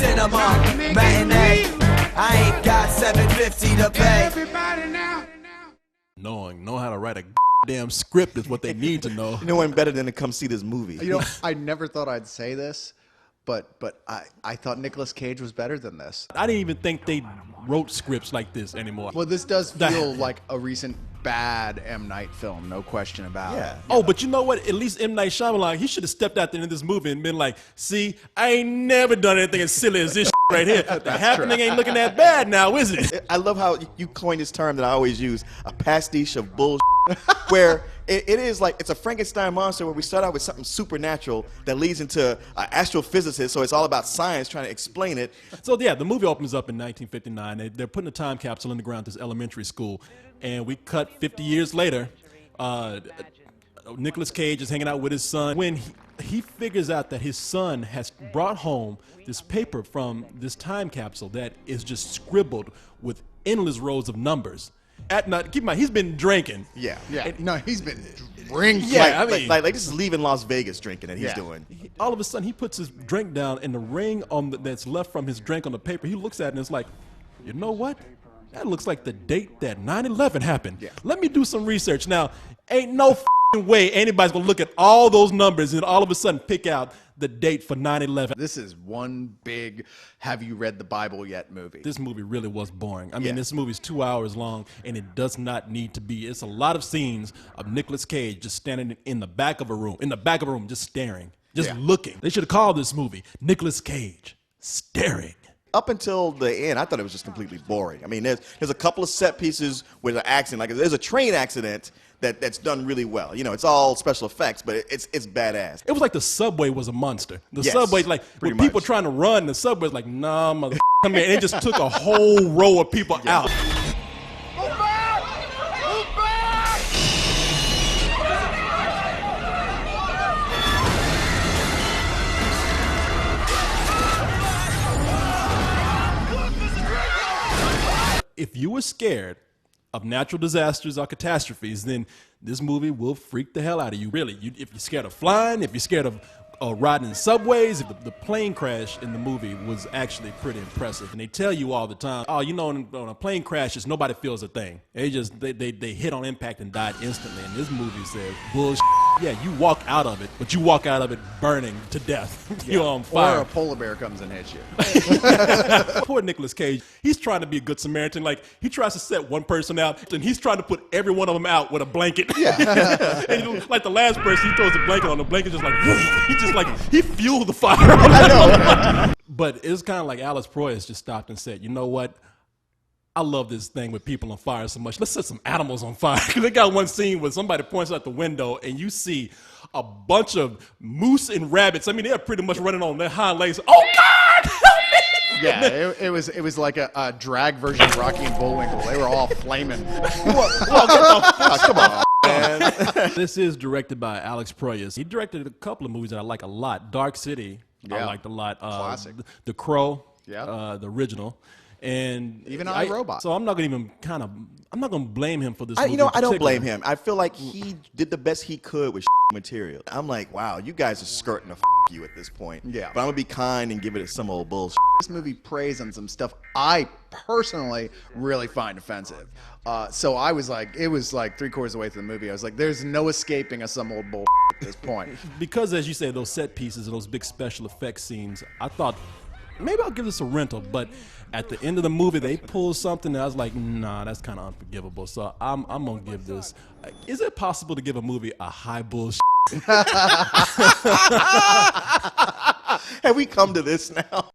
cinema matinee. I ain't got $7.50 to pay. Everybody now. Know how to write a damn script is what they need to know. You know one better than to come see this movie. You know, I never thought I'd say this, but I thought Nicolas Cage was better than this. I didn't even think they wrote scripts like this anymore. Well, this does feel like a recent bad M. Night film, no question about it. Oh, but you know what? At least M. Night Shyamalan, he should have stepped out there in this movie and been like, see, I ain't never done anything as silly as this right here. The happening ain't looking that bad now, is it? I love how you coined this term that I always use, a pastiche of bullshit, where it is like it's a Frankenstein monster where we start out with something supernatural that leads into an astrophysicist, so it's all about science trying to explain it. So yeah, the movie opens up in 1959. They're putting a time capsule in the ground at this elementary school, and we cut 50 years later. Nicolas Cage is hanging out with his son when he figures out that his son has brought home this paper from this time capsule that is just scribbled with endless rows of numbers. At night, keep in mind, he's been drinking. Yeah. No, he's been drinking. Yeah, I mean- like this is leaving Las Vegas drinking that he's doing. All of a sudden, he puts his drink down, and the ring that's left from his drink on the paper, he looks at it and it's like, you know what? That looks like the date that 9/11 happened. Yeah. Let me do some research. Now, ain't no way anybody's gonna look at all those numbers and all of a sudden pick out the date for 9/11. This is one big have you read the Bible yet movie. This movie really was boring. I mean, Yeah. this movie's 2 hours long, and it does not need to be. It's a lot of scenes of Nicolas Cage just standing in the back of a room, just staring, just looking. They should have called this movie Nicolas Cage Staring. Up until the end, I thought it was just completely boring. I mean, there's a couple of set pieces with an accident. Like there's a train accident that's done really well. You know, it's all special effects, but it's badass. It was like the subway was a monster. The Yes, subway's like, pretty when people much. trying to run, the subway's like, nah, mother, come here. And it just took a whole row of people out. If you were scared of natural disasters or catastrophes, then this movie will freak the hell out of you. Really, if you're scared of flying, if you're scared of riding in subways, if the plane crash in the movie was actually pretty impressive. And they tell you all the time, oh, you know, when a plane crashes, nobody feels a thing. They hit on impact and died instantly. And this movie says, bullshit. Yeah, you walk out of it, but you walk out of it burning to death. You're on Or fire. a polar bear comes and hits you. Poor Nicolas Cage. He's trying to be a good Samaritan. Like, he tries to set one person out, and he's trying to put every one of them out with a blanket. Yeah. And you know, like the last person, he throws a blanket on the blanket, just like, he just like, he fueled the fire. I know. But it's kind of like Alice Proyas just stopped and said, you know what? I love this thing with people on fire so much. Let's set some animals on fire. They got one scene where somebody points out the window and you see a bunch of moose and rabbits. I mean, they're pretty much running on their hind legs. Oh, God! Help me! Yeah, it was like a drag version of Rocky and Bullwinkle. They were all flaming. Come on, man. This is directed by Alex Proyas. He directed a couple of movies that I like a lot. Dark City, I Yeah. liked a lot. Classic. The Crow, Yeah. The original. And Even I, Robot. So I'm not gonna blame him for this movie. You know, in I don't particular. blame him. I feel like he did the best he could with material. I'm like, wow, you guys are skirting the you at this point. Yeah. But I'm gonna be kind and give it some old bullshit. This movie preys on some stuff I personally really find offensive. So I was like, it was like 3/4 of the way through the movie. I was like, there's no escaping of some old bull at this point. Because, as you say, those set pieces and those big special effects scenes, I thought maybe I'll give this a rental. But at the end of the movie, they pulled something that I was like, nah, that's kind of unforgivable. So I'm gonna give this. Is it possible to give a movie a high bullshit? Have we come to this now?